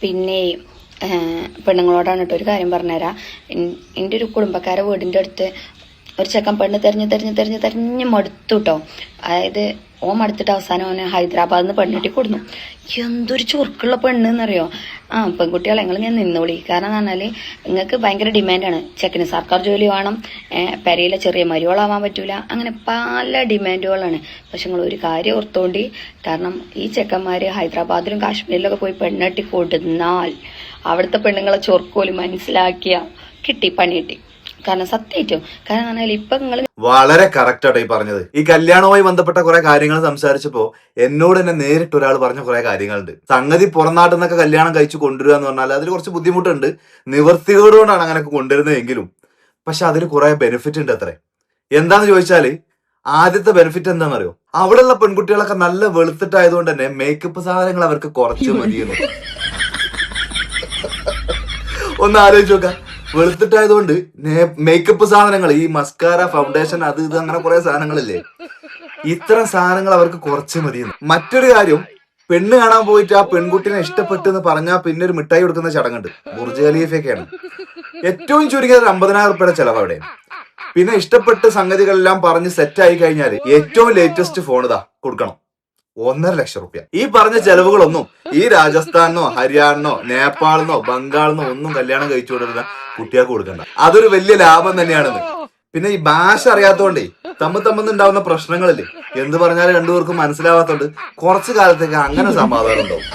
പിന്നെ പെണ്ണുങ്ങളോടാണ് കേട്ടോ ഒരു കാര്യം പറഞ്ഞുതരാം. എൻ്റെ ഒരു കുടുംബക്കാരെ വീടിൻ്റെ അടുത്ത് ഒരു ചെക്കൻ പെണ്ണ് തെരഞ്ഞ് മടുത്തു കേട്ടോ. അതായത് മടുത്തിട്ട് അവസാനം അവന് ഹൈദരാബാദിൽ നിന്ന് പെണ്ണിട്ടി കൊടുന്നു. എന്തൊരു ചുരുക്കുള്ള പെണ്ണെന്നറിയോ. പെൺകുട്ടികളെ നിങ്ങൾ ഞാൻ നിന്നോളി. കാരണം എന്ന് പറഞ്ഞാൽ നിങ്ങൾക്ക് ഭയങ്കര ഡിമാൻഡാണ്. ചെക്കന് സർക്കാർ ജോലി വേണം, പെരയിലെ ചെറിയ മരുവളാവാൻ പറ്റൂല, അങ്ങനെ പല ഡിമാൻഡുകളാണ്. പക്ഷെ നിങ്ങൾ ഒരു കാര്യം ഓർത്തോണ്ടി. കാരണം ഈ ചെക്കന്മാർ ഹൈദരാബാദിലും കാശ്മീരിലൊക്കെ പോയി പെണ്ണെട്ടി കൊടുന്നാൽ അവിടുത്തെ പെണ്ണുങ്ങളെ ചൊർക്കോല് മനസ്സിലാക്കിയ കിട്ടി, പണി കിട്ടി. കാരണം സത്യമായിട്ടും. കാരണം പറഞ്ഞാൽ ഇപ്പൊ നിങ്ങൾ വളരെ കറക്റ്റ് ആട്ടോ ഈ പറഞ്ഞത്. ഈ കല്യാണവുമായി ബന്ധപ്പെട്ട കുറെ കാര്യങ്ങൾ സംസാരിച്ചപ്പോ എന്നോട് തന്നെ നേരിട്ട് ഒരാൾ പറഞ്ഞ കുറെ കാര്യങ്ങളുണ്ട്. സംഗതി പുറംനാട്ടിൽ നിന്നൊക്കെ കല്യാണം കഴിച്ചു കൊണ്ടുവരിക എന്ന് പറഞ്ഞാൽ അതിൽ കുറച്ച് ബുദ്ധിമുട്ടുണ്ട്, നിവൃത്തികേടുകൊണ്ടാണ് അങ്ങനെയൊക്കെ കൊണ്ടുവരുന്നതെങ്കിലും പക്ഷെ അതിൽ കുറെ ബെനിഫിറ്റ് ഉണ്ട് അത്രേ. എന്താന്ന് ചോദിച്ചാല് ആദ്യത്തെ ബെനിഫിറ്റ് എന്താണെന്നറിയോ, അവിടെയുള്ള പെൺകുട്ടികളൊക്കെ നല്ല വെളുത്തിട്ടായതുകൊണ്ട് തന്നെ മേക്കപ്പ് സാധനങ്ങൾ അവർക്ക് കുറച്ച് മതിയെന്ന്. ഒന്ന് ആലോചിച്ച് നോക്കാം, വെളുത്തിട്ടായതുകൊണ്ട് മേക്കപ്പ് സാധനങ്ങൾ, ഈ മസ്കാര, ഫൗണ്ടേഷൻ, അത് ഇത് അങ്ങനെ കുറെ സാധനങ്ങളില്ലേ, ഇത്തരം സാധനങ്ങൾ അവർക്ക് കുറച്ച് മതിയെന്ന്. മറ്റൊരു കാര്യം, പെണ്ണ് കാണാൻ പോയിട്ട് ആ പെൺകുട്ടിനെ ഇഷ്ടപ്പെട്ടു എന്ന് പറഞ്ഞാൽ പിന്നെ ഒരു മിഠായി കൊടുക്കുന്ന ചടങ്ങുണ്ട്. ബുർജ് ഖലീഫയൊക്കെയാണ്. ഏറ്റവും ചുരുങ്ങിയത് 50,000 രൂപയുടെ ചെലവ് അവിടെ. പിന്നെ ഇഷ്ടപ്പെട്ട് സംഗതികളെല്ലാം പറഞ്ഞ് സെറ്റ് ആയി കഴിഞ്ഞാൽ ഏറ്റവും ലേറ്റസ്റ്റ് ഫോൺ ഇതാ കൊടുക്കണം, 1.5 ലക്ഷം രൂപ. ഈ പറഞ്ഞ ചെലവുകളൊന്നും ഈ രാജസ്ഥാനോ ഹരിയാനോ നേപ്പാളിനോ ബംഗാളിനോ ഒന്നും കല്യാണം കഴിച്ചു കൊടുക്കുന്ന കുട്ടികൾക്ക് കൊടുക്കണ്ട. അതൊരു വലിയ ലാഭം തന്നെയാണെന്ന്. പിന്നെ ഈ ഭാഷ അറിയാത്തോണ്ടേ തമ്മിലുണ്ടാവുന്ന പ്രശ്നങ്ങളില്ലേ, എന്ത് പറഞ്ഞാലും രണ്ടുപേർക്കും മനസ്സിലാവാത്തോണ്ട് കുറച്ചു കാലത്തേക്ക് അങ്ങനെ സമാധാനം ഉണ്ടാവും.